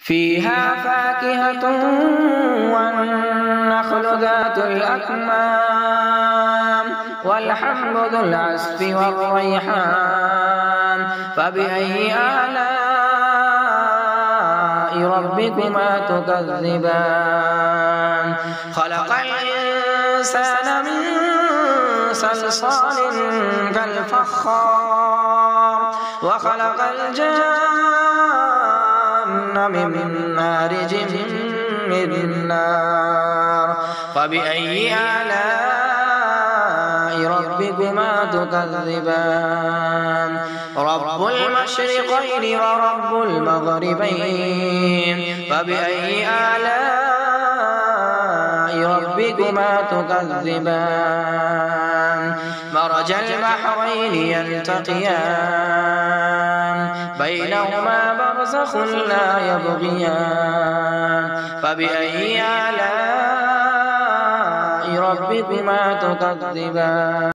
فيها فاكهة والنخل ذات الأكمام والحب ذو العصف والريحان فبأي آلاء ربكما تكذبان خلق الإنسان من صلصال كالفخار وخلق الجان من مارج من نار فبأي آلاء ربكما تكذبان رب المشرقين ورب المغربين فبأي آلاء ربكما تكذبان مرج البحرين يلتقيان بينهما برزخ لا يبغيان فبأي آلاء ربكما تكذبان